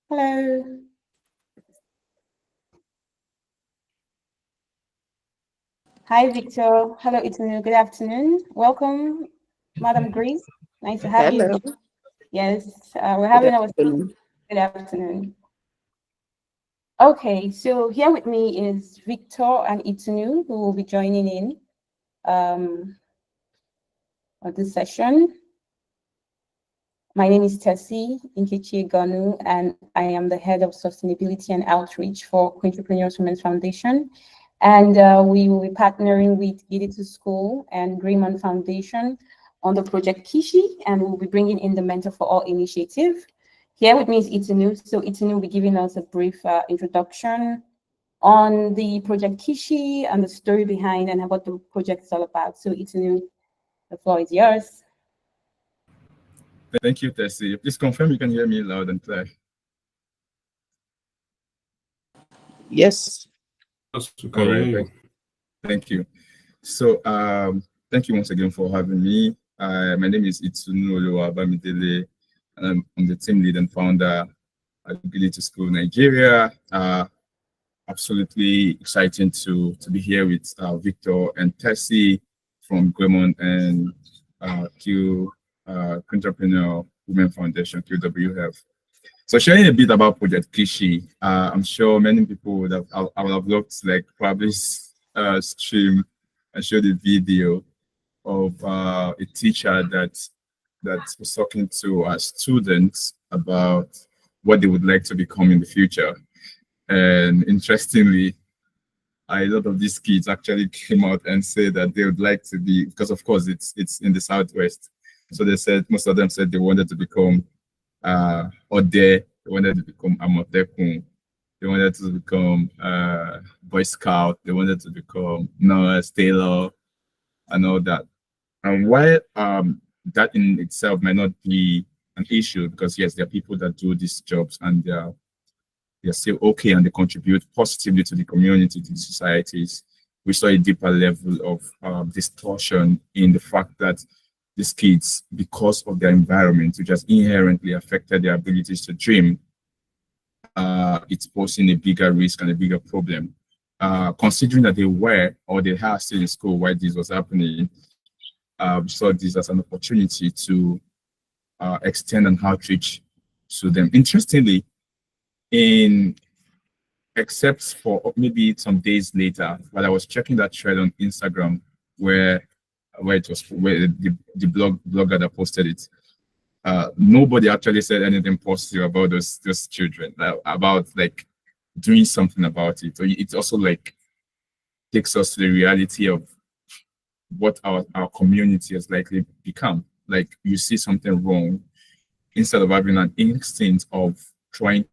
Hello. Hi, Victor. Hello, Itunu. Good afternoon. Welcome, Madam Grace. Nice to have you Hello. here. Yes, we're Good having our afternoon. good afternoon. Okay, so here with me is Victor and Itunu, who will be joining in on this session. My name is Tessie Nkechi Gonu, and I am the head of sustainability and outreach for Queentrepreneur Women's Foundation. And we will be partnering with Giddy School and GreyMond Foundation on the Project Kishi, and we'll be bringing in the Mentor for All initiative. Here with me is Itunu. So Itunu will be giving us a brief introduction on the Project Kishi and the story behind and what the project is all about. So Itunu, the floor is yours. Thank you, Tessie. Please confirm you can hear me loud and clear. Yes. All right, thank you. So, thank you once again for having me. My name is Itunu Oluwabamidele, and I'm the team lead and founder at Ability School Nigeria. Absolutely exciting to be here with Victor and Tessie from GreyMond and Queentrepreneur Women Foundation, QWF. So sharing a bit about Project Kishi, I'm sure many people would have, I would have loved to like probably stream and show the video of a teacher that was talking to our students about what they would like to become in the future. And interestingly, a lot of these kids actually came out and said that they would like to be, because of course it's in the Southwest. So they said, most of them said they wanted to become Ode, they wanted to become Amotekun, they wanted to become Boy Scout, they wanted to become nurse, tailor, and all that. And while that in itself might not be an issue, because yes, there are people that do these jobs and they're still okay and they contribute positively to the community, to the societies. We saw a deeper level of distortion in the fact that these kids, because of their environment, which has inherently affected their abilities to dream, it's posing a bigger risk and a bigger problem. Considering that they were or they are still in school while this was happening, we saw this as an opportunity to extend an outreach to them. Interestingly, except for maybe some days later, while I was checking that thread on Instagram where the blogger that posted it, nobody actually said anything positive about those children, about like doing something about it. So it also like takes us to the reality of what our community has likely become. Like you see something wrong, instead of having an instinct of trying,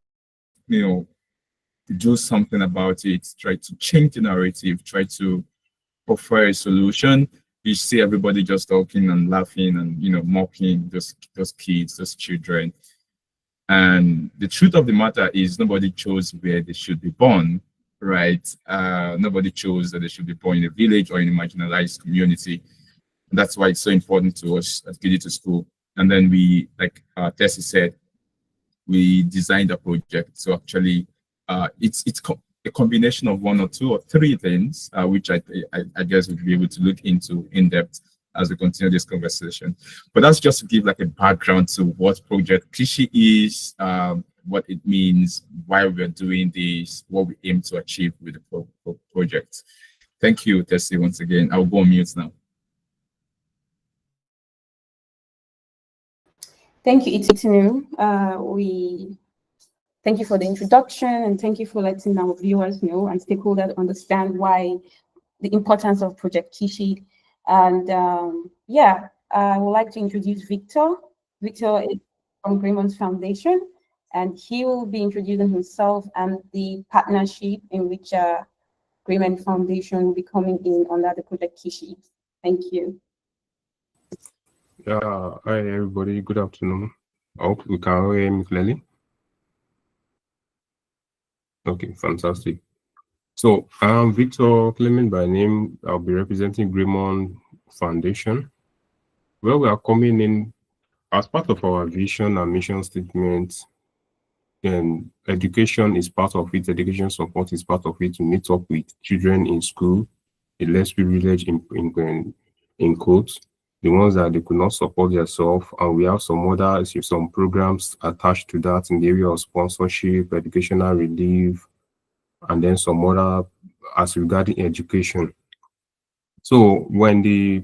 do something about it, try to change the narrative, try to offer a solution. You see everybody just talking and laughing and mocking those kids, those children. And the truth of the matter is nobody chose where they should be born, right? Nobody chose that they should be born in a village or in a marginalized community. And that's why it's so important to us at Digital School. And then we, like Tessie said, we designed a project. So actually, it's a combination of one or two or three things, which I guess we'll be able to look into in depth as we continue this conversation. But that's just to give like a background to what Project Kishi is, what it means, why we're doing this, what we aim to achieve with the project. Thank you, Tessie, once again. I'll go on mute now. Thank you, Itunu. We thank you for the introduction and thank you for letting our viewers know and stakeholders understand why the importance of Project Kishi. And yeah, I would like to introduce Victor. Victor is from GreyMond Foundation, and he will be introducing himself and the partnership in which GreyMond Foundation will be coming in under the Project Kishi. Thank you. Yeah, hi everybody, good afternoon. I hope we can hear me clearly. Okay, fantastic. So I'm Victor Clement by name. I'll be representing GreyMond Foundation, where we are coming in as part of our vision and mission statement and education is part of it. Education support is part of it to meet up with children in school, the less privileged in quotes, the ones that they could not support themselves. And we have some programs attached to that in the area of sponsorship, educational relief, and then some other as regarding education. So when the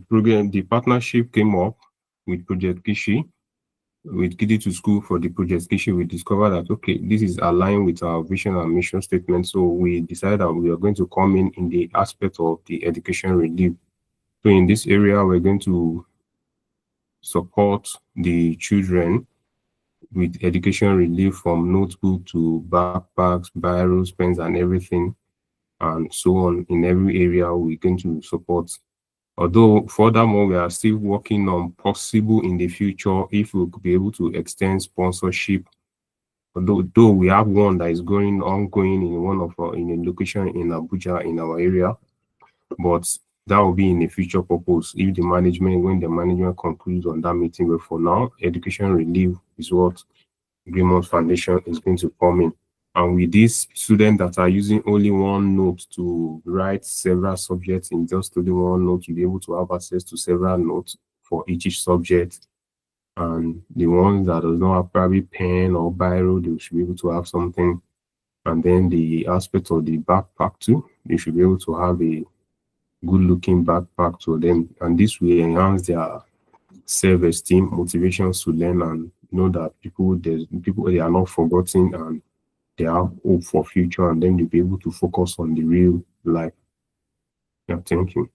partnership came up with Project Kishi, with Kitty to School for the Project Kishi, we discovered that, okay, this is aligned with our vision and mission statement. So we decided that we are going to come in the aspect of the education relief. So in this area, we're going to support the children with education relief from notebook to backpacks, biros, pens, and everything, and so on. In every area, we're going to support. Although, furthermore, we are still working on possible in the future if we could be able to extend sponsorship. Though we have one that is ongoing in in a location in Abuja in our area, but that will be in a future purpose if when the management concludes on that meeting. But for now, education relief is what GreyMond Foundation is going to come in. And with these students that are using only one note to write several subjects in just only one note, to be able to have access to several notes for each subject. And the ones that does not have probably pen or biro, they should be able to have something. And then the aspect of the backpack too, they should be able to have a good-looking backpack to them. And this will enhance their self-esteem, motivations to learn, and know that people they are not forgotten and they have hope for future, and then you'll be able to focus on the real life. Yeah, thank you.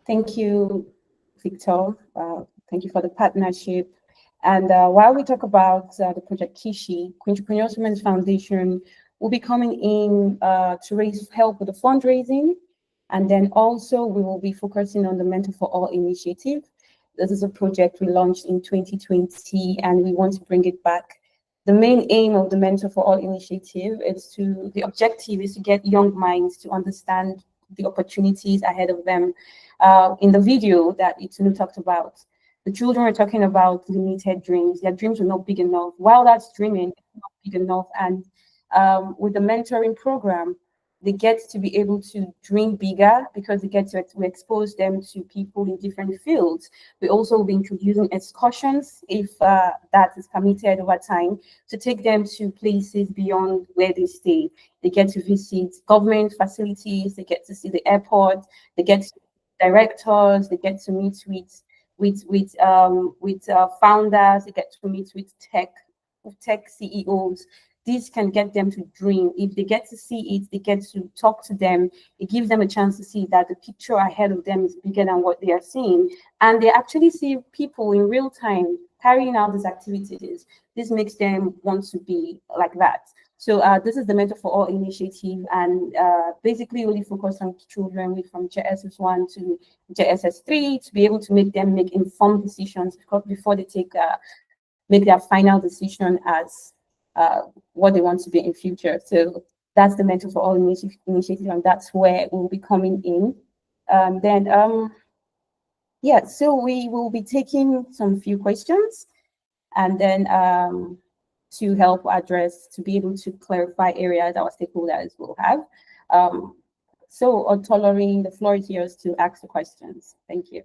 Thank you, Victor. Thank you for the partnership. And while we talk about the Project Kishi, Queentrepreneur Women's Foundation will be coming in to raise help with the fundraising. And then also we will be focusing on the Mentor for All initiative. This is a project we launched in 2020, and we want to bring it back. The main aim of the Mentor for All initiative the objective is to get young minds to understand the opportunities ahead of them. In the video that Itunu talked about, the children were talking about limited dreams. Their dreams were not big enough. While that's dreaming, it's not big enough. And with the mentoring program, they get to be able to dream bigger because they get to expose them to people in different fields. We also will be introducing excursions, if that is permitted over time, to take them to places beyond where they stay. They get to visit government facilities, they get to see the airport, they get to see directors, they get to meet with founders, they get to meet with tech CEOs. This can get them to dream. If they get to see it, they get to talk to them. It gives them a chance to see that the picture ahead of them is bigger than what they are seeing. And they actually see people in real time carrying out these activities. This makes them want to be like that. So this is the Mentor for All initiative, and basically really focus on children from JSS1 to JSS3 to be able to make them make informed decisions before they make their final decision as what they want to be in future. So that's the Mentor for All initiative, and that's where we'll be coming in. Yeah, so we will be taking some few questions, and then to help address, to be able to clarify areas our stakeholders will have. So Otolori, the floor is yours to ask the questions. Thank you.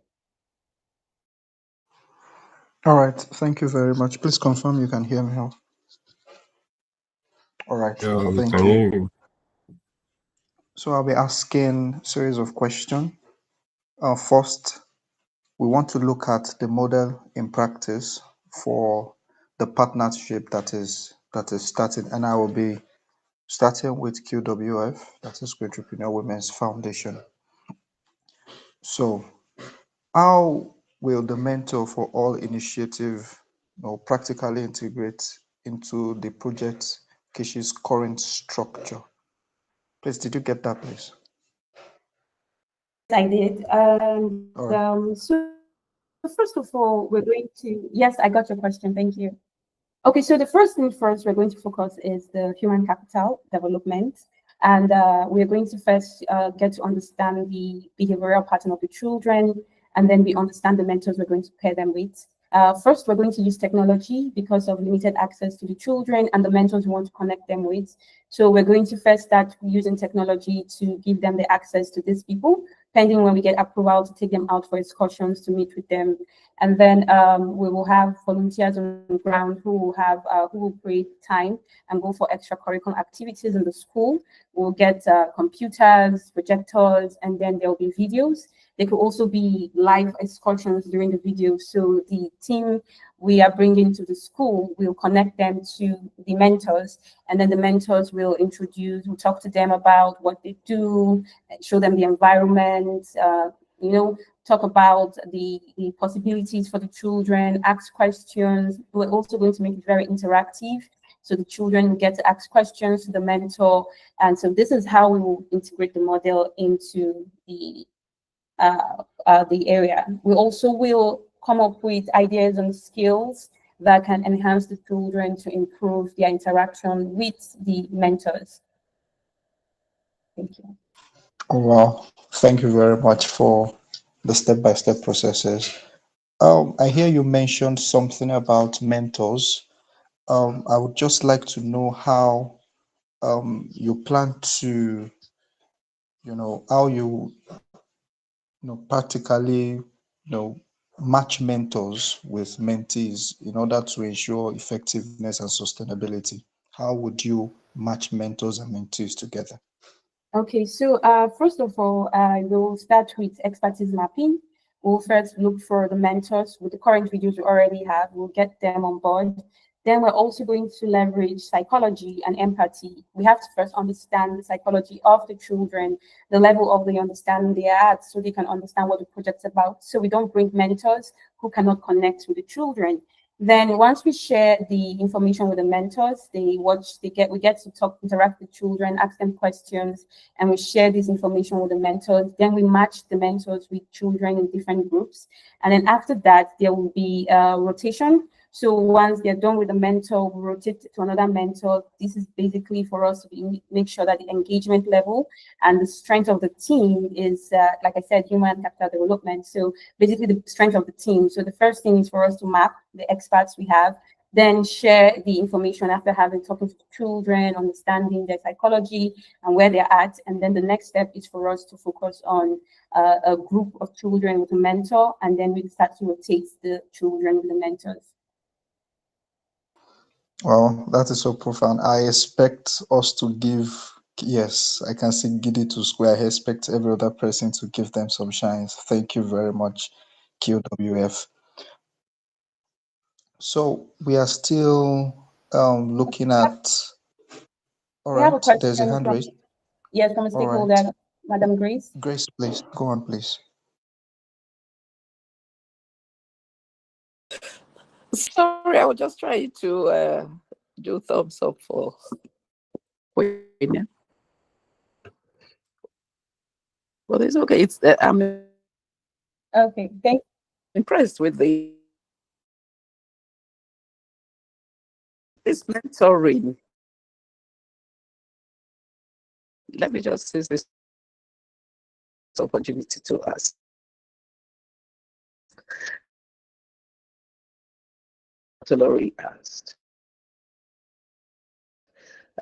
All right, thank you very much. Please confirm you can hear me now. All right, thank you. So I'll be asking a series of questions. First, we want to look at the model in practice for the partnership that is started, and I will be starting with QWF, that is Queentrepreneur Women's Foundation. So, how will the Mentor for All initiative practically integrate into the Project Kishi's current structure? Please, did you get that, please? I did. So first of all, we're going to, yes, I got your question. Thank you. Okay, so the first thing first we're going to focus is the human capital development. And we're going to first get to understand the behavioral pattern of the children, and then we understand the mentors we're going to pair them with. First, we're going to use technology because of limited access to the children and the mentors we want to connect them with. So we're going to first start using technology to give them the access to these people, pending when we get approval to take them out for excursions to meet with them. And then we will have volunteers on the ground who will create time and go for extracurricular activities in the school. We'll get computers, projectors, and then there'll be videos. There could also be live excursions during the video. So the team we are bringing to the school will connect them to the mentors, and then the mentors will talk to them about what they do, show them the environment, talk about the possibilities for the children, ask questions. We're also going to make it very interactive, so the children get to ask questions to the mentor. And so this is how we will integrate the model into the area. We also will come up with ideas and skills that can enhance the children to improve their interaction with the mentors. Thank you. Oh, wow. Thank you very much for the step-by-step processes. I hear you mentioned something about mentors. I would just like to know how you plan to, how practically, match mentors with mentees in order to ensure effectiveness and sustainability. How would you match mentors and mentees together? Okay, so first of all, we'll start with expertise mapping. We'll first look for the mentors with the current videos we already have. We'll get them on board. Then we're also going to leverage psychology and empathy. We have to first understand the psychology of the children, the level of the understanding they are at, so they can understand what the project's about. So we don't bring mentors who cannot connect with the children. Then once we share the information with the mentors, we get to interact with children, ask them questions, and we share this information with the mentors. Then we match the mentors with children in different groups. And then after that, there will be rotation. So once they're done with the mentor, we rotate to another mentor. This is basically for us to make sure that the engagement level and the strength of the team is, like I said, human capital development. So basically the strength of the team. So the first thing is for us to map the experts we have, then share the information after talking to children, understanding their psychology and where they're at. And then the next step is for us to focus on a group of children with a mentor, and then we start to rotate the children with the mentors. Well, that is so profound. I expect us to give, yes, I can see Giddy to Square. I expect every other person to give them some shines. Thank you very much, QWF. So we are still looking at, all We have a right, question there's a hand from, raised. yes, from a All stakeholder, right. Madam Grace. Grace, please, go on, please. Sorry, I was just trying to do thumbs up for Queen. Well, it's okay. It's I'm Okay, thank impressed with this mentoring. Let me just seize this opportunity to ask. Laurie asked,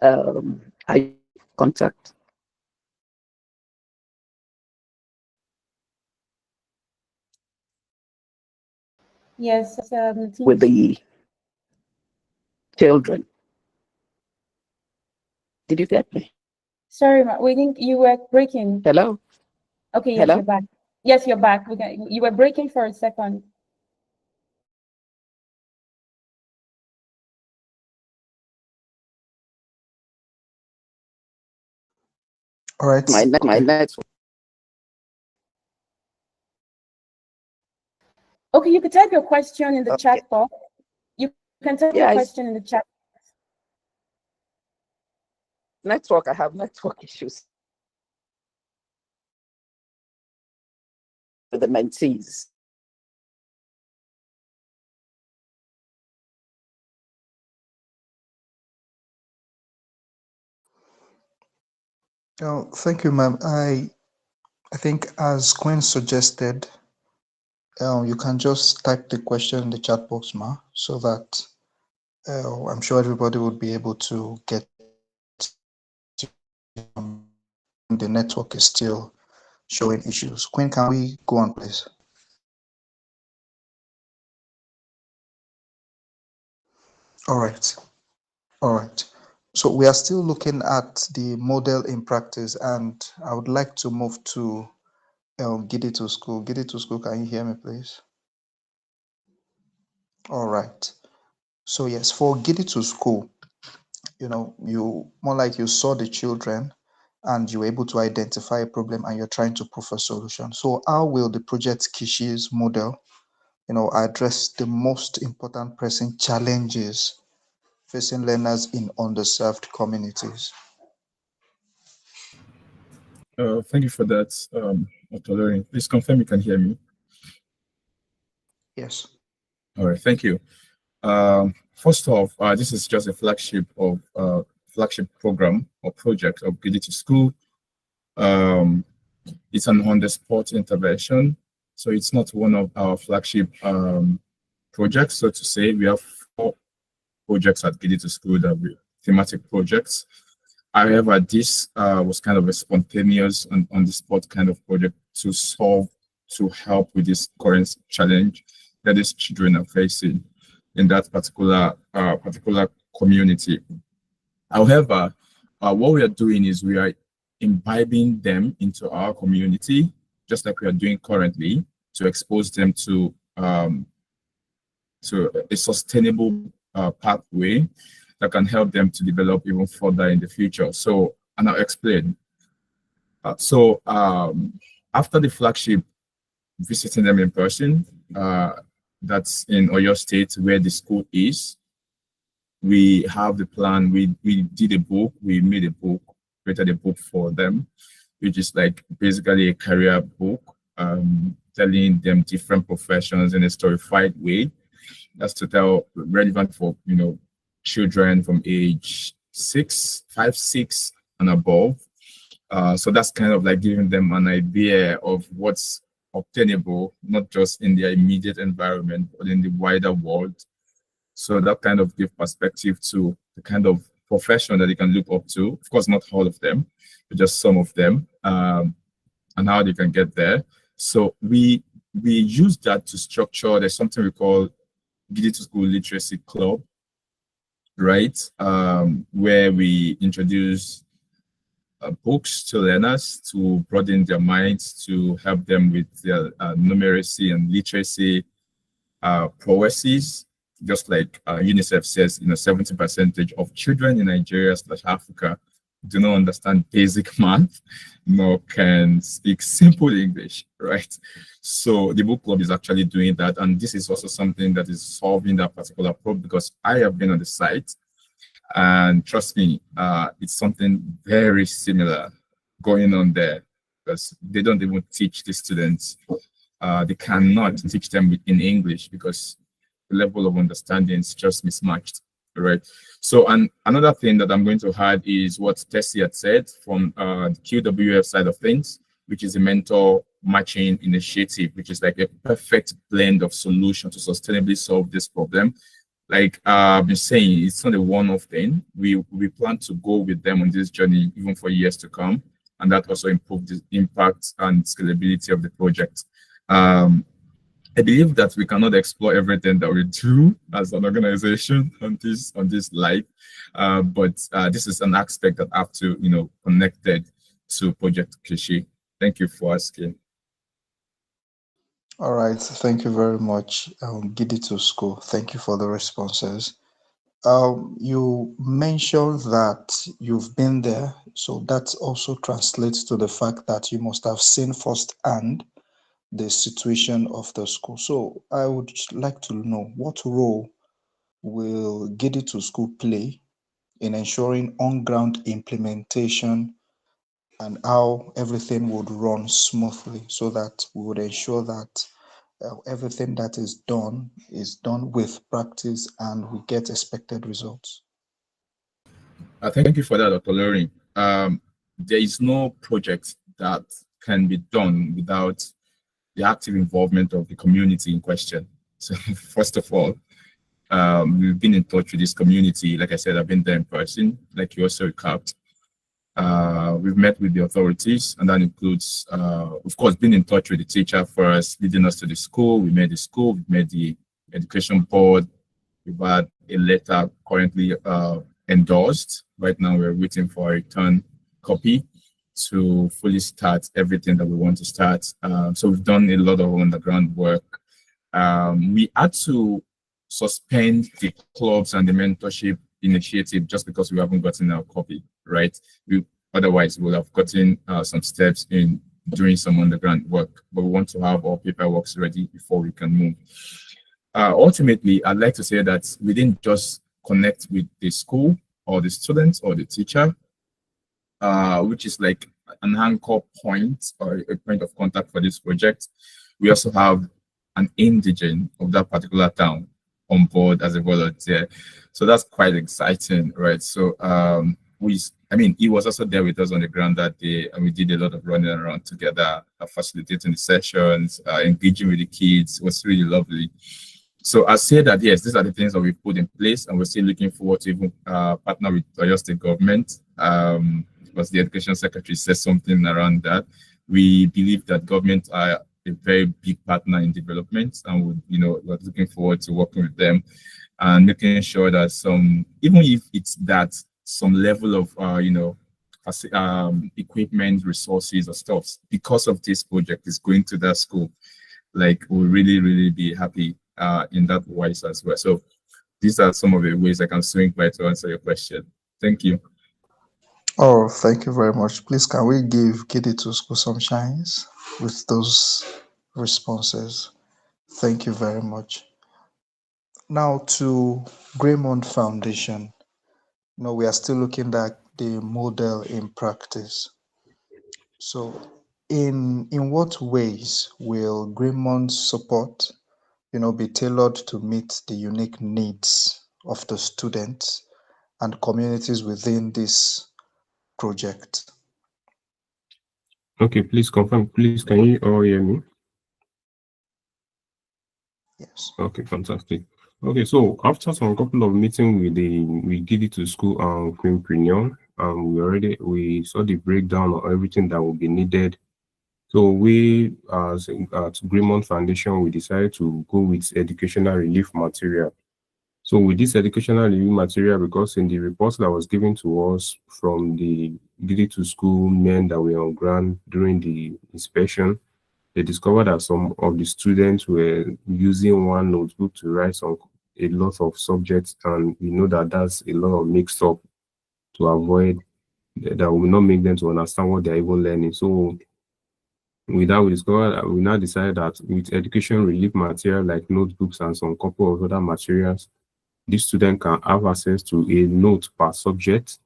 I contact Yes, with the children. Did you get me? sorry, we think you were breaking. Hello? Okay, yes, Hello? you're back. Yes, you're back. You were breaking for a second. All right. My network. Okay, you could type your question in the Okay. chat box. You can type your question in the chat. Network, I have network issues with the mentees. Oh, thank you, ma'am. I think as Gwen suggested, You can just type the question in the chat box, Ma, so that I'm sure everybody would be able to get the network is still showing issues. Queen, can we go on, please? All right. All right. So we are still looking at the model in practice, and I would like to move to Giddy to School. Giddy to School, can you hear me, please? All right. So yes, for Giddy to School, you more like you saw the children and you were able to identify a problem and you're trying to prove a solution. So how will the Project Kishi's model, address the most important pressing challenges facing learners in underserved communities? Thank you for that, Dr. Lorraine. Please confirm you can hear me. Yes. All right, thank you. First off, this is just a flagship program or project of Giddy to School. It's an on-the-spot intervention, so it's not one of our flagship projects, so to say. We have 4 projects at Giddy to School that were thematic projects. However, this was kind of a spontaneous and on-the-spot kind of project to help with this current challenge that these children are facing in that particular community. However, what we are doing is we are imbibing them into our community, just like we are doing currently, to expose them to a sustainable pathway that can help them to develop even further in the future. So, and I'll explain. After the flagship, visiting them in person, that's in Oyo State where the school is, we have the plan. We did a book, we made a book, created a book for them, which is like basically a career book, telling them different professions in a storified way. That's to tell relevant for children from age 5, 6 and above. So that's kind of like giving them an idea of what's obtainable, not just in their immediate environment, but in the wider world. So that kind of give perspective to the kind of profession that they can look up to. Of course, not all of them, but just some of them, and how they can get there. So we use that to structure. There's something we call Giddy to School Literacy Club, right? Where we introduce books to learners to broaden their minds, to help them with their numeracy and literacy prowesses. Just like UNICEF says, 70% of children in Nigeria/Africa do not understand basic math, nor can speak simple English, right? So the book club is actually doing that, and this is also something that is solving that particular problem, because I have been on the site, and trust me, it's something very similar going on there, because they don't even teach the students. They cannot teach them in English because the level of understanding is just mismatched, right? So, and another thing that I'm going to add is what Tessie had said from the QWF side of things, which is a mentor matching initiative, which is like a perfect blend of solution to sustainably solve this problem. Like I've been saying, it's not a one-off thing. We plan to go with them on this journey even for years to come, and that also improves the impact and scalability of the project. I believe that we cannot explore everything that we do as an organization on this live, but this is an aspect that have to connected to Project Kishi. Thank you for asking. All right, thank you very much, Giddy to School. Thank you for the responses. You mentioned that you've been there, so that also translates to the fact that you must have seen firsthand the situation of the school. So I would like to know, what role will Giddy to School play in ensuring on-ground implementation and how everything would run smoothly, so that we would ensure that everything that is done with practice and we get expected results? Thank you for that, Dr. Lorraine. There is no project that can be done without the active involvement of the community in question. So first of all, we've been in touch with this community. Like I said, I've been there in person, like you also recapped. We've met with the authorities, and that includes, of course, being in touch with the teacher first, leading us to the school. We met the school, we met the education board. We've had a letter currently endorsed. Right now, we're waiting for a return copy to fully start everything that we want to start. So we've done a lot of underground work. We had to suspend the clubs and the mentorship initiative just because we haven't gotten our copy, right? Otherwise, we would have gotten some steps in doing some underground work, but we want to have our paperwork ready before we can move. Ultimately, I'd like to say that we didn't just connect with the school or the students or the teacher, which is like an anchor point or a point of contact for this project. We also have an indigene of that particular town on board as a volunteer. So that's quite exciting, right? So he was also there with us on the ground that day, and we did a lot of running around together, facilitating the sessions, engaging with the kids. It was really lovely. So I say that, yes, these are the things that we've put in place, and we're still looking forward to even partner with Oyo State government, because the education secretary says something around that. We believe that government are a very big partner in development, and we're looking forward to working with them and making sure that even if it's that some level of equipment, resources or stuff because of this project is going to that school, like we'll really be happy in that wise as well. So these are some of the ways I can swing by to answer your question. Thank you. Oh, thank you very much. Please, can we give Kitty to School some shines with those responses? Thank you very much. Now to GreyMond Foundation. We are still looking at the model in practice. So in what ways will GreyMond's support be tailored to meet the unique needs of the students and communities within this project? Okay, please confirm. Please, can you all hear me? Yes. Okay, fantastic. Okay, so after some couple of meetings we did it to school and Queentrepreneur, we saw the breakdown of everything that will be needed. So we, as at GreyMond Foundation, we decided to go with educational relief material. So with this educational relief material, because in the reports that was given to us from the did it to school men that were on ground during the inspection, they discovered that some of the students were using one notebook to write a lot of subjects, and we know that that's a lot of mixed up to avoid that will not make them to understand what they're even learning. So with that, we now decided that with education relief material like notebooks and some couple of other materials, this student can have access to a note per subject,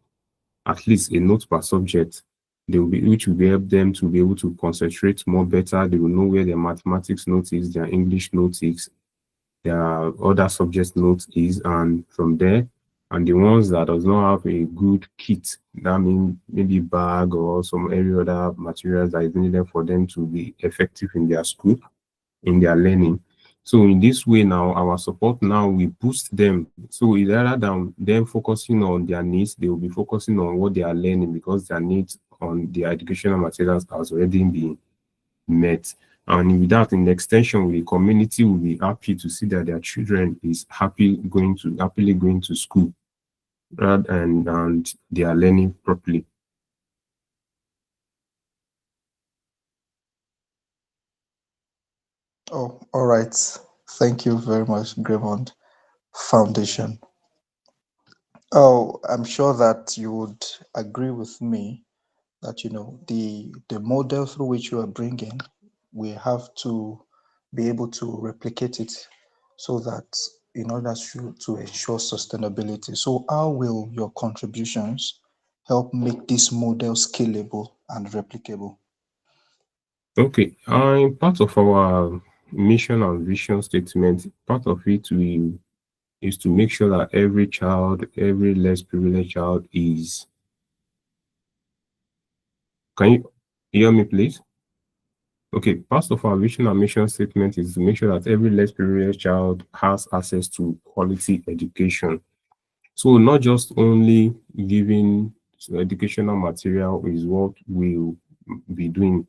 at least a note per subject, which will help them to be able to concentrate more better. They will know where their mathematics note is, their English note is, their other subject note is, and from there, and the ones that does not have a good kit, that means maybe bag or some every other materials that is needed for them to be effective in their school, in their learning. So in this way now, our support now, we boost them. So rather than them focusing on their needs, they will be focusing on what they are learning, because their needs on the educational materials has already been met. And with that, in the extension, the community will be happy to see that their children is happily going to school, and they are learning properly. Oh, all right. Thank you very much, GreyMond Foundation. Oh, I'm sure that you would agree with me that the model through which you are bringing, we have to be able to replicate it so that in order to ensure sustainability. So how will your contributions help make this model scalable and replicable? Okay, part of our mission and vision statement, part of it is to make sure that every child, every less privileged child is. Can you hear me, please? Okay, part of our vision and mission statement is to make sure that every less privileged child has access to quality education. So not just only giving educational material is what we'll be doing.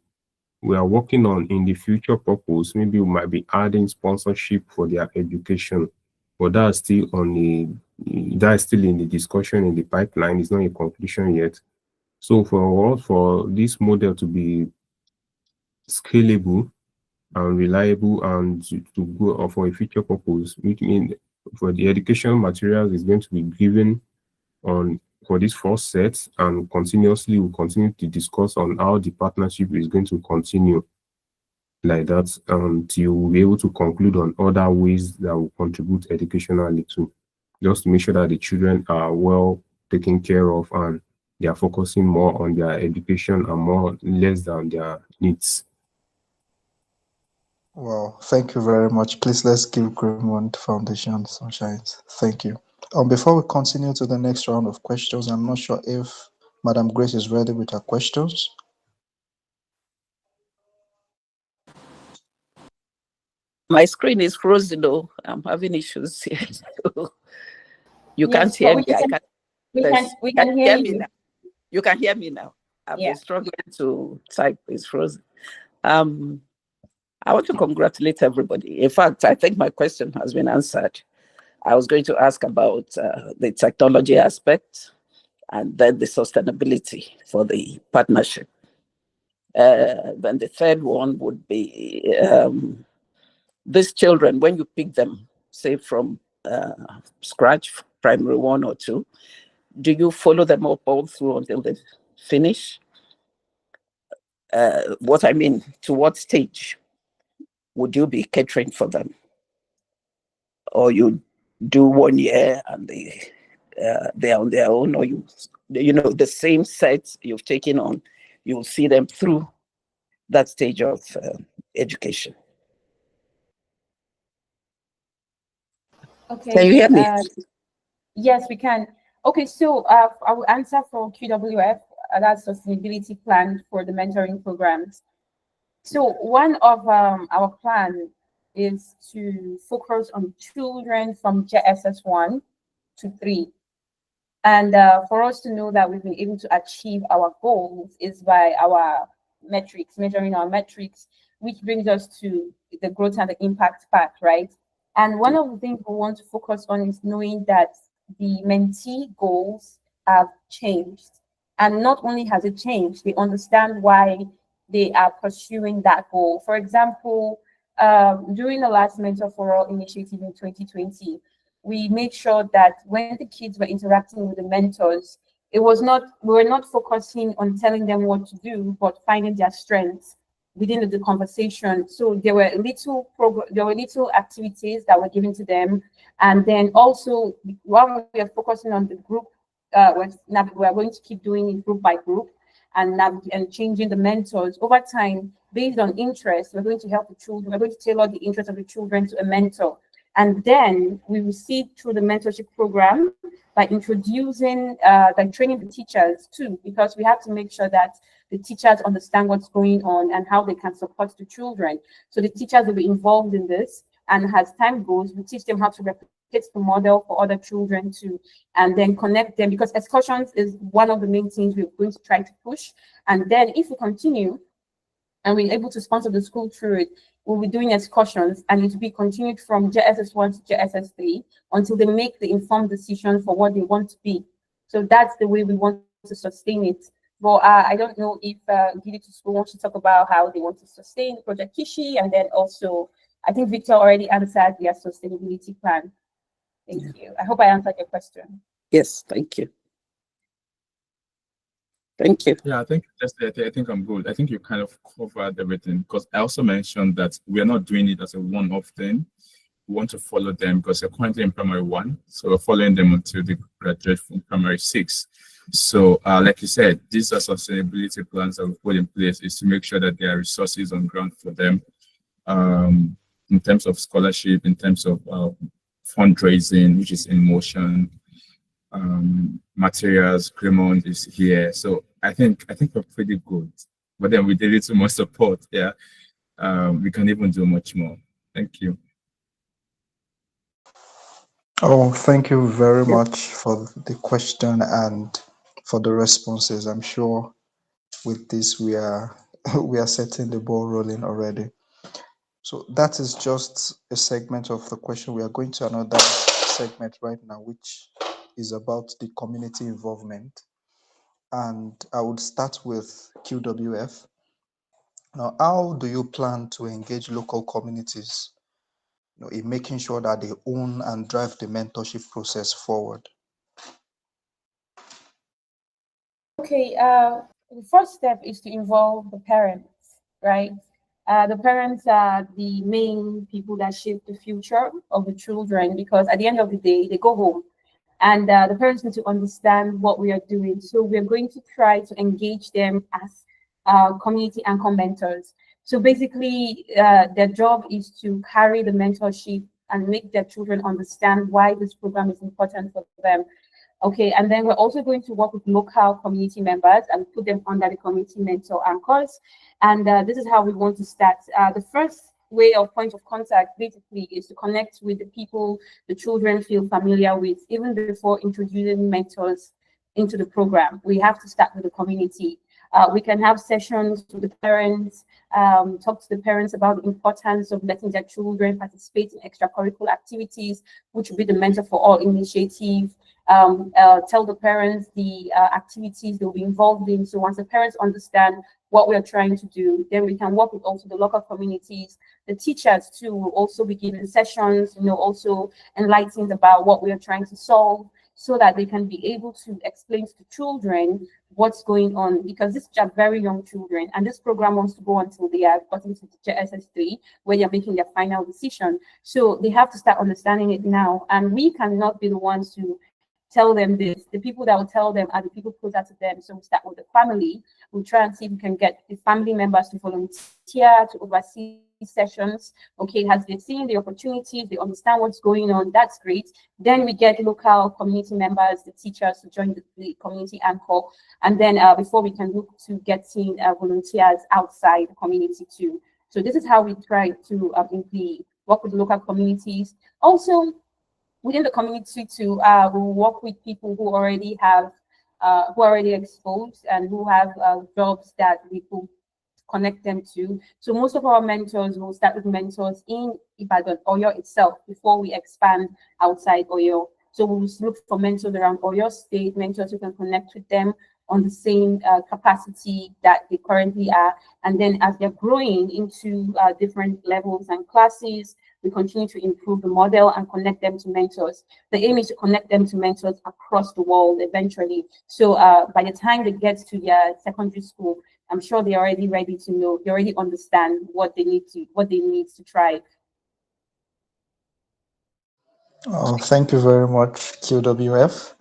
We are working on in the future purpose, maybe we might be adding sponsorship for their education, but that's still in the discussion in the pipeline. It's not a conclusion yet. So for this model to be scalable and reliable and to go for a future purpose, which means for the educational materials is going to be given on for this first set, and continuously we'll continue to discuss on how the partnership is going to continue like that until we'll be able to conclude on other ways that will contribute educationally too, just to make sure that the children are well taken care of and they are focusing more on their education and less than their needs. Well, thank you very much. Please let's give GreyMond Foundation some shines. Thank you. Before we continue to the next round of questions, I'm not sure if Madam Grace is ready with her questions. My screen is frozen though. I'm having issues here. You can't hear me. We can hear you. Now. You can hear me now. I've been struggling to type. It's frozen. I want to congratulate everybody. In fact, I think my question has been answered. I was going to ask about the technology aspect and then the sustainability for the partnership. Then the third one would be these children, when you pick them, say from scratch, primary 1 or 2, do you follow them up all through until they finish? What I mean, to what stage would you be catering for them? Or you do 1 year and they're on their own, or the same set you've taken on, you'll see them through that stage of education. Okay. Can you hear me? Yes, we can. Okay, so I will answer for QWF, that's sustainability plan for the mentoring programs. So one of our plan is to focus on children from JSS 1 to 3. And for us to know that we've been able to achieve our goals is by our metrics, measuring our metrics, which brings us to the growth and the impact part, right? And one of the things we want to focus on is knowing that the mentee goals have changed. And not only has it changed, they understand why they are pursuing that goal. For example, during the last Mentor for All initiative in 2020, we made sure that when the kids were interacting with the mentors, we were not focusing on telling them what to do, but finding their strengths within the conversation. So there were little activities that were given to them, and then also while we are focusing on the group, we're going to keep doing it group by group and changing the mentors over time based on interest. We're going to help the children. We're going to tailor the interest of the children to a mentor. And then we receive through the mentorship program by introducing, by training the teachers too, because we have to make sure that the teachers understand what's going on and how they can support the children. So the teachers will be involved in this, and as time goes, we teach them how to replicate the model for other children too, and then connect them, because excursions is one of the main things we're going to try to push. And then if we continue and we're able to sponsor the school through it, we'll be doing excursions, and it will be continued from JSS 1 to JSS 3 until they make the informed decision for what they want to be. So that's the way we want to sustain it. But I don't know if Gidi to School wants to talk about how they want to sustain Project Kishi, and then also, I think Victor already answered their sustainability plan. Thank you. I hope I answered your question. Yes, thank you. Thank you. Yeah, I think I'm good. I think you kind of covered everything, because I also mentioned that we are not doing it as a one-off thing. We want to follow them because they're currently in primary 1, so we're following them until they graduate from primary 6. So, like you said, these are sustainability plans that we put in place is to make sure that there are resources on ground for them, in terms of scholarship, in terms of fundraising, which is in motion. Materials, GreyMond is here, so I think we're pretty good. But then we did it to more support, yeah. we can even do much more. Thank you. Oh, thank you very much for the question and for the responses. I'm sure with this we are we are setting the ball rolling already. So that is just a segment of the question. We are going to another segment right now, which is about the community involvement. And I would start with QWF. Now, how do you plan to engage local communities, in making sure that they own and drive the mentorship process forward? Okay, the first step is to involve the parents, right? The parents are the main people that shape the future of the children, because at the end of the day, they go home and the parents need to understand what we are doing. So we're going to try to engage them as community anchor mentors. So basically, their job is to carry the mentorship and make their children understand why this program is important for them. Okay, and then we're also going to work with local community members and put them under the community mentor anchors. And this is how we want to start. The first way of point of contact basically is to connect with the people the children feel familiar with, even before introducing mentors into the program. We have to start with the community. We can have sessions with the parents, talk to the parents about the importance of letting their children participate in extracurricular activities, which will be the Mentor for All initiative. Tell the parents the activities they'll be involved in. So once the parents understand what we are trying to do, then we can work with also the local communities. The teachers too will also be given sessions, also enlightened about what we are trying to solve, so that they can be able to explain to the children what's going on, because these are very young children, and this program wants to go until they have gotten to the JSS3, where they're making their final decision. So they have to start understanding it now, and we cannot be the ones to tell them this. The people that will tell them are the people closer to them. So we start with the family. We'll try and see if we can get the family members to volunteer to oversee sessions. Okay, has they seen the opportunities, they understand what's going on, that's great. Then we get local community members, the teachers, to join the community anchor. And then before we can look to getting volunteers outside the community too. So this is how we try to work with local communities. Also, within the community too, we'll work with people who already have, who are already exposed and who have jobs that we could connect them to. So most of our mentors will start with mentors in Ibadan, Oyo itself, before we expand outside Oyo. So we'll look for mentors around Oyo State, mentors who can connect with them on the same capacity that they currently are. And then as they're growing into different levels and classes, we continue to improve the model and connect them to mentors. The aim is to connect them to mentors across the world eventually. So by the time they get to their secondary school, I'm sure they're already ready to know, they already understand what they need to try. Oh, thank you very much, QWF.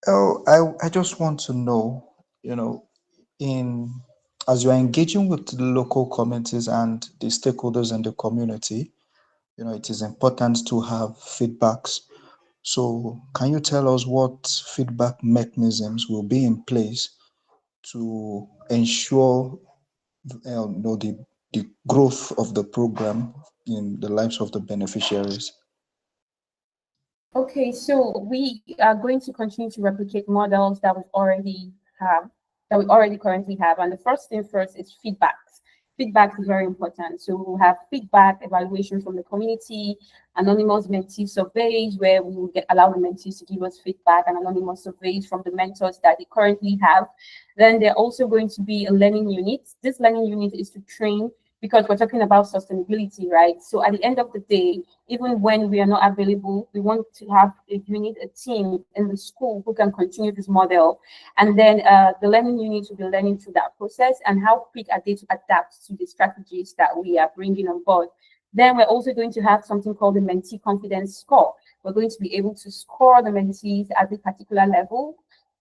Oh, I just want to know, in as you are engaging with the local communities and the stakeholders in the community, it is important to have feedbacks. So can you tell us what feedback mechanisms will be in place to ensure the growth of the program in the lives of the beneficiaries? Okay, so we are going to continue to replicate models that we already currently have. And the first thing first is feedbacks. Feedback is very important. So we'll have feedback evaluation from the community, anonymous mentee surveys where we will allow the mentees to give us feedback, and anonymous surveys from the mentors that they currently have. Then there also going to be a learning unit. This learning unit is to train, because we're talking about sustainability, right? So at the end of the day, even when we are not available, we want to have a unit, a team in the school who can continue this model. And then the learning unit will be learning through that process and how quick are they to adapt to the strategies that we are bringing on board. Then we're also going to have something called the mentee confidence score. We're going to be able to score the mentees at a particular level,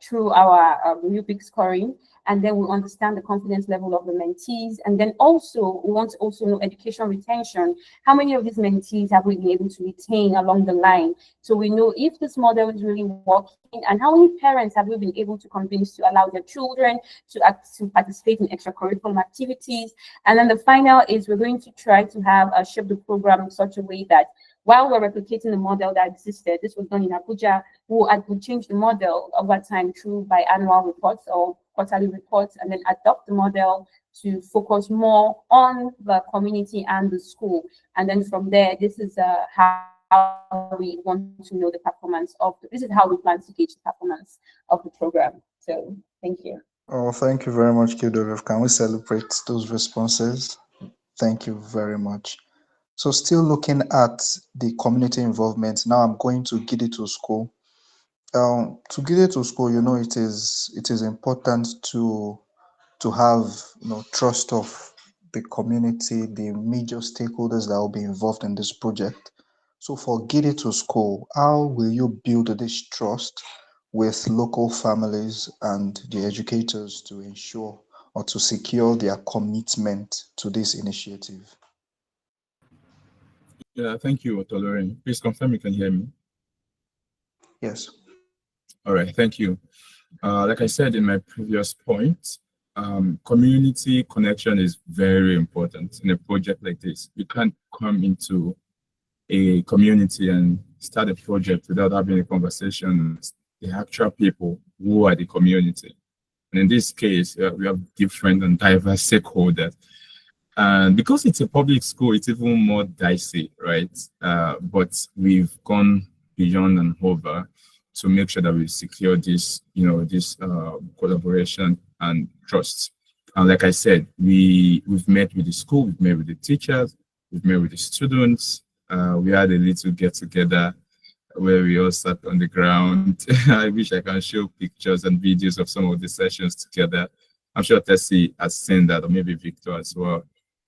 through our rubric scoring, and then we understand the confidence level of the mentees. And then also, we want to also know education retention. How many of these mentees have we been able to retain along the line? So we know if this model is really working, and how many parents have we been able to convince to allow their children to participate in extracurricular activities. And then the final is we're going to try to have shape the program in such a way that while we're replicating the model that existed, this was done in Abuja, we'll change the model over time through biannual reports or quarterly reports, and then adopt the model to focus more on the community and the school. And then from there, this is how we want to know the performance of, this is how we plan to gauge the performance of the program. So thank you. Oh, thank you very much, QWF. Can we celebrate those responses? Thank you very much. So still looking at the community involvement, now I'm going to Gidi to School. To Gidi to School, you know, it is important to have, you know, trust of the community, the major stakeholders that will be involved in this project. So for Gidi to School, how will you build this trust with local families and the educators to ensure or to secure their commitment to this initiative? Yeah, thank you, Otolorin. Please confirm you can hear me. Yes. All right, thank you. Like I said in my previous point, community connection is very important in a project like this. You can't come into a community and start a project without having a conversation with the actual people who are the community. And in this case, we have different and diverse stakeholders. And because it's a public school, it's even more dicey, right? But we've gone beyond and over to make sure that we secure this, you know, this collaboration and trust. And like I said, we've met with the school, we've met with the teachers, we've met with the students. We had a little get together where we all sat on the ground. I wish I can show pictures and videos of some of the sessions together. I'm sure Tessie has seen that, or maybe Victor as well,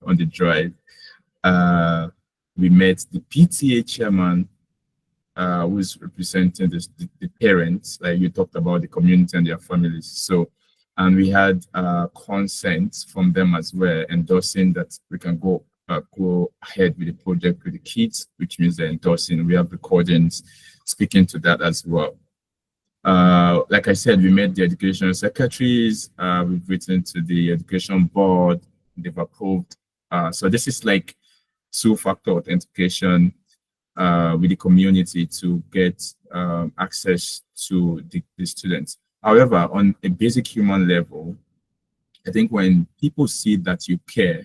on the drive. We met the PTA chairman, who is representing the parents, like you talked about the community and their families. So, and we had consent from them as well, endorsing that we can go ahead with the project with the kids, which means they're endorsing. We have recordings speaking to that as well. Like I said, we met the education secretaries, we've written to the education board, they've approved. So this is like two-factor authentication with the community to get access to the students. However, on a basic human level, I think when people see that you care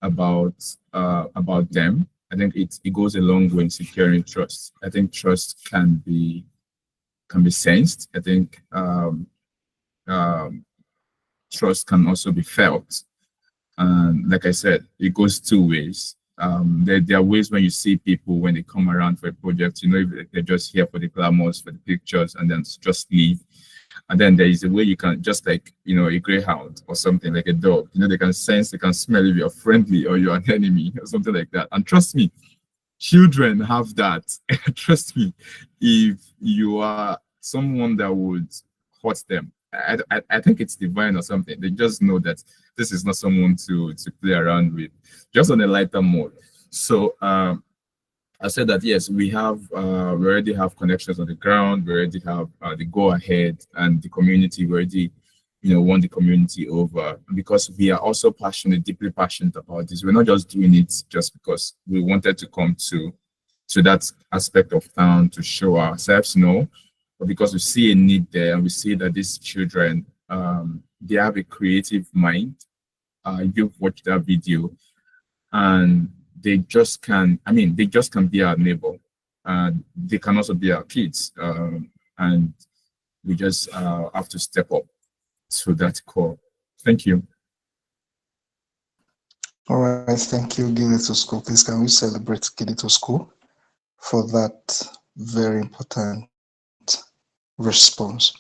about them, I think it goes a long way in securing trust. I think trust can be sensed. I think trust can also be felt. And like I said, it goes two ways. There are ways when you see people when they come around for a project, you know, they're just here for the glamours, for the pictures, and then just leave. And then there is a way you can, just like, you know, a greyhound or something, like a dog, you know, they can sense, they can smell if you're friendly or you're an enemy or something like that. And trust me, children have that. Trust me, if you are someone that would hurt them, I think it's divine or something. They just know that this is not someone to play around with, just on a lighter mode. So I said that yes, we already have connections on the ground. We already have the go ahead, and the community. We already, you know, won the community over, because we are also deeply passionate about this. We're not just doing it just because we wanted to come to that aspect of town to show ourselves, no, but because we see a need there, and we see that these children, they have a creative mind. You've watched that video, and they just can, they just can be our neighbor. They can also be our kids. And we just have to step up to that core. Thank you. All right, thank you, Gidi to School. Please, can we celebrate Gidi to School for that very important response?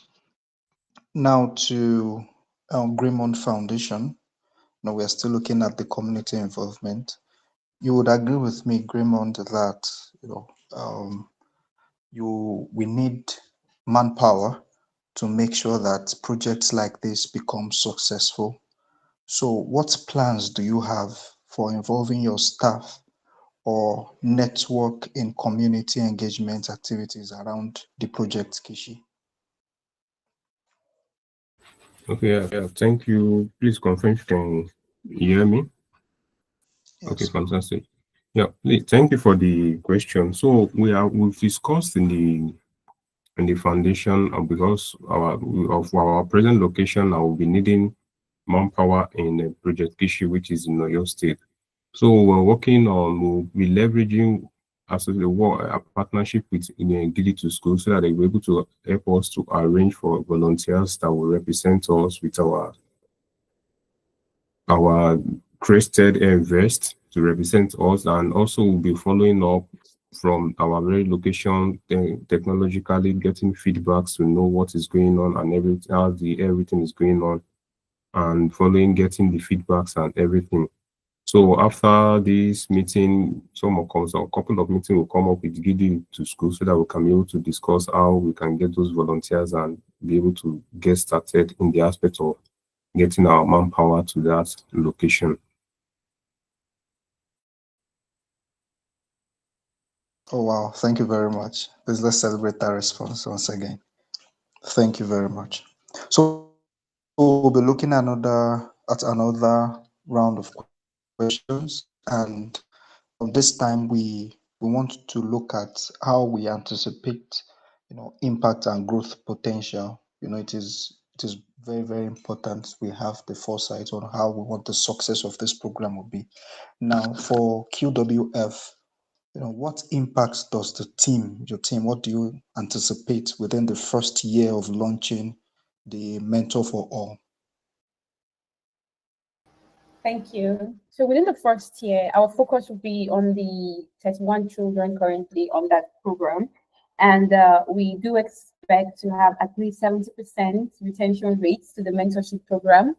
Now to GreyMond Foundation. Now we are still looking at the community involvement. You would agree with me, GreyMond, that we need manpower to make sure that projects like this become successful. So what plans do you have for involving your staff or network in community engagement activities around the Project Kishi? Okay, yeah, thank you. Please confirm if you can hear me. Yes. Okay, fantastic. Yeah, thank you for the question. So we've discussed in the foundation, because of our present location, I will be needing manpower in Project Kishi, which is in Oyo State. So we're working on, we'll be leveraging a partnership with Gili to School, so that they will be able to help us to arrange for volunteers that will represent us with our crested vest to represent us, and also we'll be following up from our very location, technologically getting feedbacks to know what is going on and everything is going on, and following getting the feedbacks and everything. So after this meeting, a couple of meetings will come up with Gidi to School, so that we can be able to discuss how we can get those volunteers and be able to get started in the aspect of getting our manpower to that location. Oh, wow. Thank you very much. Please, let's celebrate that response once again. Thank you very much. So we'll be looking at another round of questions, and this time we want to look at how we anticipate, impact and growth potential. It is very, very important we have the foresight on how we want the success of this program will be. Now, for QWF, what impacts does your team, what do you anticipate within the first year of launching the Mentor for All? Thank you. So within the first year, our focus will be on the 31 children currently on that program. And we do expect to have at least 70% retention rates to the mentorship program.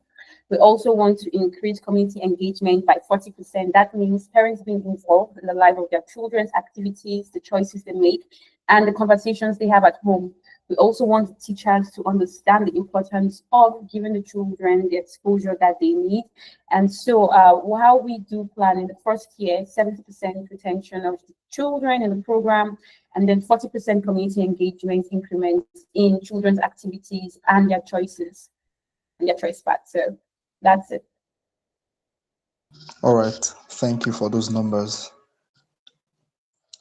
We also want to increase community engagement by 40%. That means parents being involved in the life of their children's activities, the choices they make, and the conversations they have at home. We also want the teachers to understand the importance of giving the children the exposure that they need. And so how we do plan in the first year, 70% retention of the children in the program, and then 40% community engagement increments in children's activities and their choices and their choice path. So that's it. All right. Thank you for those numbers.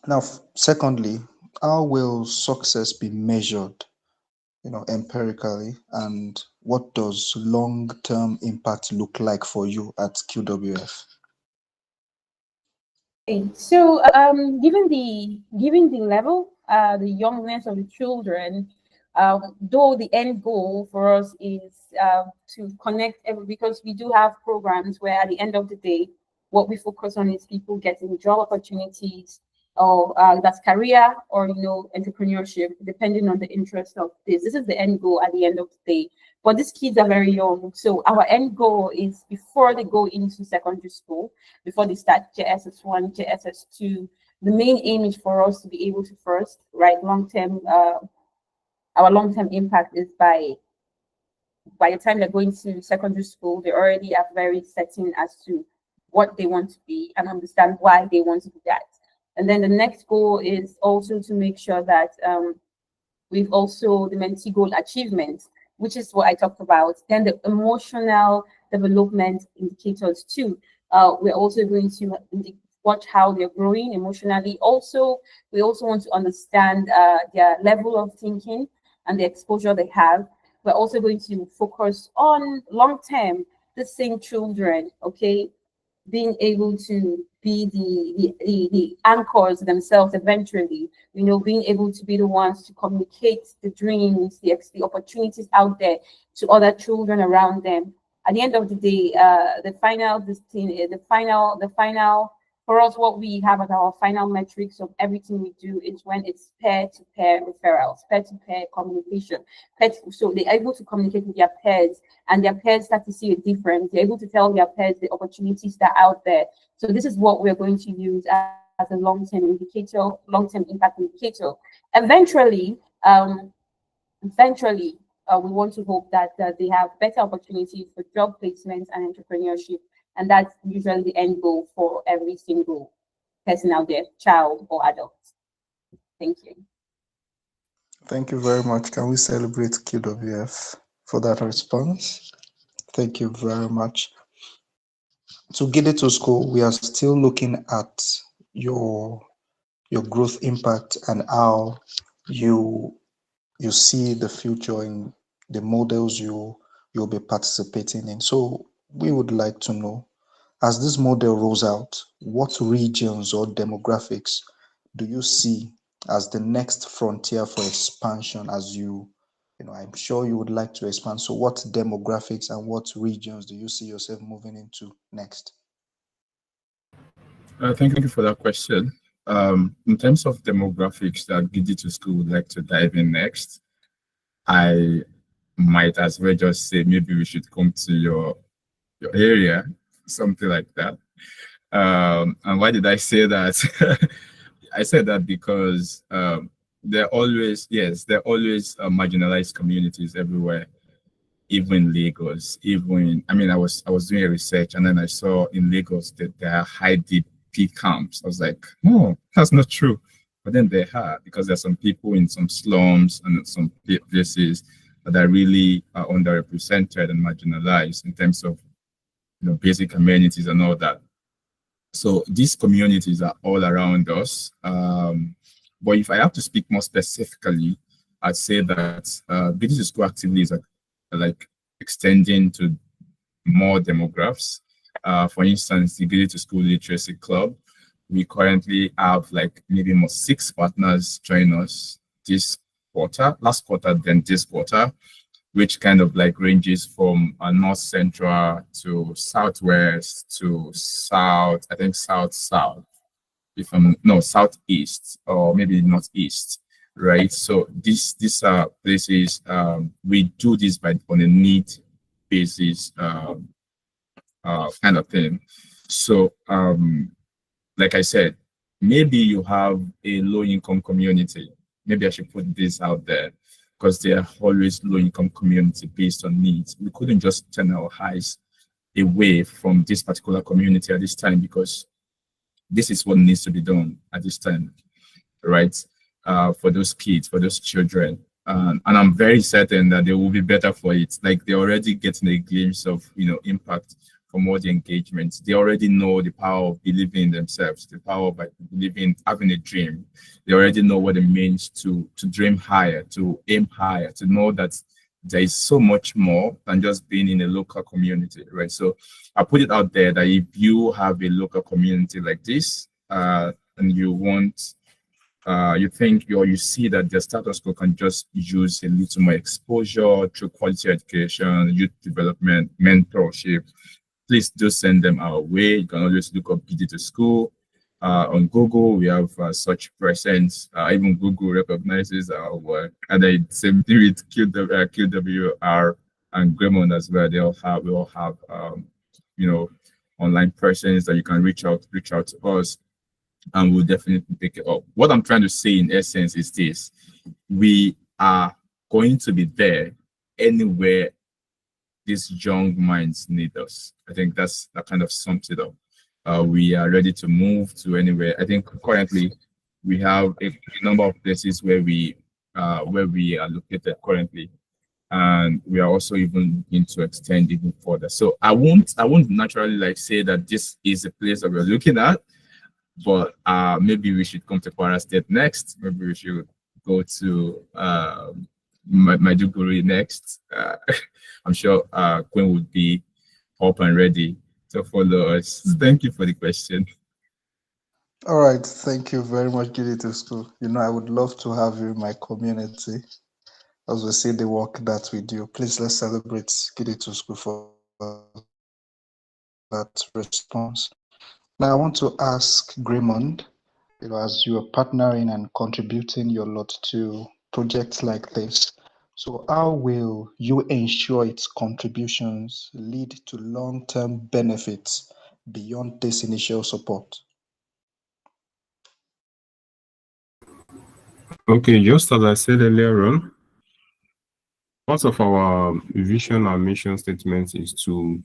Now, secondly, how will success be measured, empirically, and what does long-term impact look like for you at QWF? Okay, so given the level, the youngness of the children, though the end goal for us is to connect because we do have programs where at the end of the day, what we focus on is people getting job opportunities, or that's career or entrepreneurship, depending on the interest of this. This is the end goal at the end of the day. But these kids are very young, so our end goal is before they go into secondary school, before they start JSS1, JSS2. The main aim is for us to be able to first, right, long-term. Our long-term impact is by the time they're going to secondary school, they already are very certain as to what they want to be and understand why they want to do that. And then the next goal is also to make sure that we've also the mentee goal achievement, which is what I talked about. Then the emotional development indicators too. We're also going to watch how they're growing emotionally. Also, we also want to understand their level of thinking and the exposure they have. We're also going to focus on long-term, the same children, okay, being able to be the anchors themselves eventually, being able to be the ones to communicate the dreams, the opportunities out there to other children around them. At the end of the day, the final for us, what we have as our final metrics of everything we do is when it's peer-to-peer referrals, peer-to-peer communication. So they're able to communicate with their peers, and their peers start to see a difference. They're able to tell their peers the opportunities that are out there. So this is what we're going to use as a long-term indicator, long-term impact indicator. Eventually, we want to hope that they have better opportunities for job placements and entrepreneurship. And that's usually the end goal for every single person out there, child or adult. Thank you. Thank you very much. Can we celebrate QWF for that response? Thank you very much. To get it to school, we are still looking at your growth impact and how you see the future in the models you'll be participating in. So we would like to know, as this model rolls out, what regions or demographics do you see as the next frontier for expansion? As I'm sure you would like to expand. So what demographics and what regions do you see yourself moving into next? Thank you for that question. In terms of demographics that Digital School would like to dive in next, I might as well just say maybe we should come to your area, something like that. And why did I say that? I said that because there are always marginalized communities everywhere, even in Lagos. I was doing a research and then I saw in Lagos that there are high DP camps. I was like, no, that's not true. But then they are, because there's some people in some slums and some places that are really underrepresented and marginalized in terms of basic amenities and all that. So these communities are all around us. But if I have to speak more specifically, I'd say that Digital School actively is like extending to more demographics. For instance, the Digital School Literacy Club, we currently have like maybe 6 partners join us this quarter, last quarter, then this quarter, which kind of like ranges from north central to southwest to south, I think south, southeast or maybe northeast, right? So these are places we do this on a need basis kind of thing. So like I said, maybe you have a low-income community. Maybe I should put this out there, because they are always low-income community based on needs. We couldn't just turn our eyes away from this particular community at this time, because this is what needs to be done at this time, right? For those kids, for those children. And I'm very certain that they will be better for it. Like, they're already getting a glimpse of, impact from all the engagements. They already know the power of believing in themselves, the power of having a dream. They already know what it means to dream higher, to aim higher, to know that there is so much more than just being in a local community, right? So I put it out there that if you have a local community like this, and you want, you think or you see that the status quo can just use a little more exposure through quality education, youth development, mentorship, please do send them our way. You can always look up Digital School. On Google, we have such presence. Even Google recognizes our work. And then same thing with QWR and GreyMond as well. We all have online presence that you can reach out to us, and we'll definitely pick it up. What I'm trying to say in essence is this: we are going to be there anywhere these young minds need us. I think that kind of sums it up. We are ready to move to anywhere. I think currently we have a number of places where we are located currently, and we are also even looking to extend even further. So I won't naturally like say that this is a place that we're looking at, but maybe we should come to Kwara State next. Maybe we should go to Maiduguri next. I'm sure Queen would be up and ready to follow us. Thank you for the question. All right, thank you very much, Digital School. I would love to have you in my community as we see the work that we do. Please, let's celebrate Digital School for that response. Now, I want to ask GreyMond, as you are partnering and contributing your lot to projects like this, so how will you ensure its contributions lead to long-term benefits beyond this initial support? Okay, just as I said earlier on, Part of our vision and mission statement is to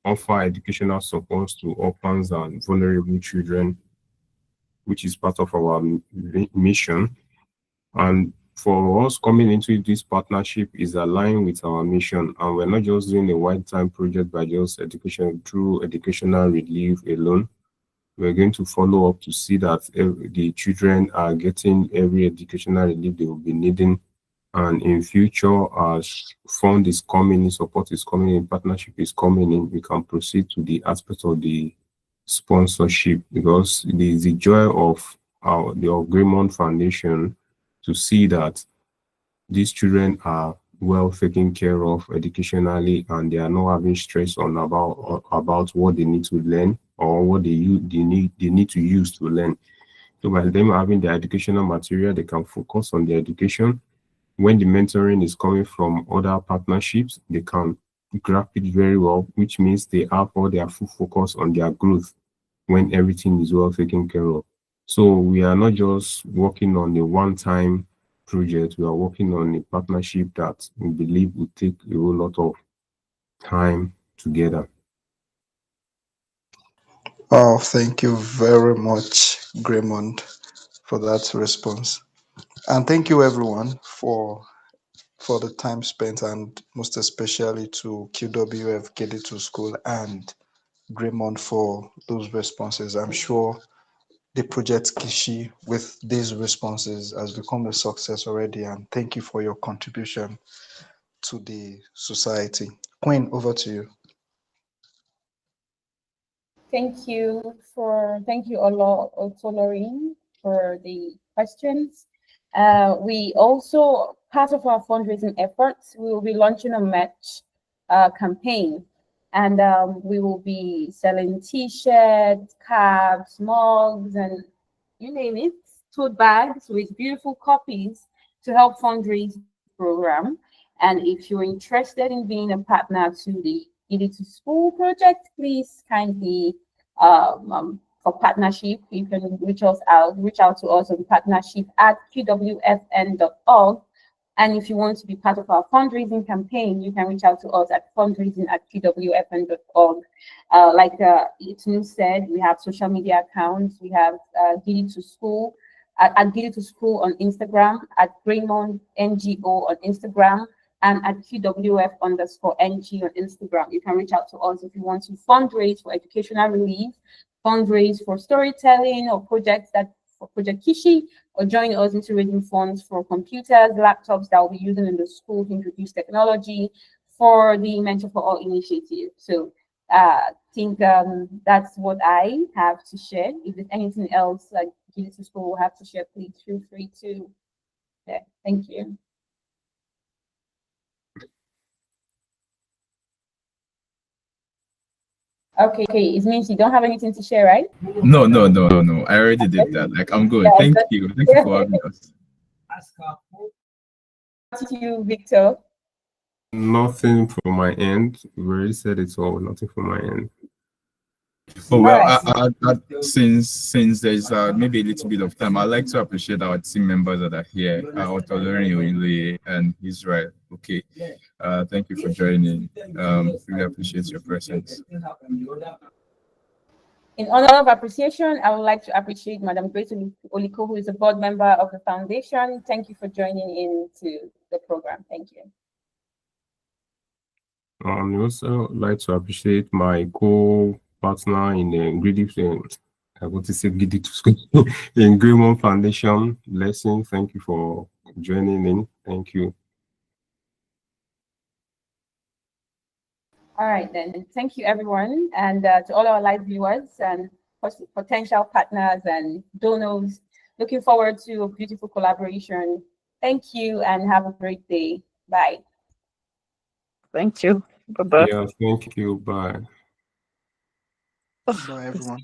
offer educational support to orphans and vulnerable children, which is part of our mission. And for us, coming into this partnership is aligned with our mission, and we're not just doing a one-time project by just education through educational relief alone. We're going to follow up to see that the children are getting every educational relief they will be needing. And in future, as fund is coming in, support is coming in, partnership is coming in, we can proceed to the aspect of the sponsorship, because it is the joy of the GreyMond Foundation to see that these children are well taken care of educationally, and they are not having stress on about what they need to learn or what they need to use to learn. So by them having the educational material, they can focus on their education. When the mentoring is coming from other partnerships, they can grasp it very well, which means they have all their full focus on their growth when everything is well taken care of. So we are not just working on a one-time project, we are working on a partnership that we believe will take a whole lot of time together. Oh, thank you very much, GreyMond, for that response. And thank you everyone for the time spent, and most especially to QWF Get It to School and GreyMond for those responses. I'm sure the Project Kishi with these responses has become a success already, and thank you for your contribution to the society. Queen, over to you. Thank you, Olorine, for the questions. We also, part of our fundraising efforts, we will be launching a merch campaign, and we will be selling T-shirts, caps, mugs, and you name it, tote bags with beautiful copies to help fundraise the program. And if you're interested in being a partner to the Get It to School project, please kindly for partnership, you can reach out to us on partnership@qwfn.org. And if you want to be part of our fundraising campaign, you can reach out to us at fundraising@qwfn.org. Like Itunu said, we have social media accounts. We have Get It to School at Get It to School on Instagram, at GreyMond NGO on Instagram, and at QWF_NG on Instagram. You can reach out to us if you want to fundraise for educational relief, fundraise for storytelling or projects for Project Kishi, or join us into raising funds for computers, laptops that we'll be using in the school to introduce technology for the Mentor for All initiative. So I think that's what I have to share. If there's anything else like Get It to School will have to share, please feel free to. Yeah, thank you. Okay, it means you don't have anything to share, right? No. I already did that. Like, I'm good. Thank you. Thank you for having us. To you, Victor. Nothing from my end. We already said it all. Nothing from my end. Oh well, right. Since there's maybe a little bit of time, I'd like to appreciate our team members that are here, Otolori and Israel. Okay, thank you for joining. Really appreciate your presence. In honor of appreciation, I would like to appreciate Madam Grace Oliko, who is a board member of the foundation. Thank you for joining in to the program. Thank you. I also like to appreciate my co-partner in the ingredient. I want to say Get It to School in GreyMond Foundation. Blessing. Thank you for joining in. Thank you. All right, then. Thank you, everyone. And to all our live viewers and potential partners and donors, looking forward to a beautiful collaboration. Thank you and have a great day. Bye. Thank you. Bye-bye. Yeah, thank you. Bye. Bye, everyone.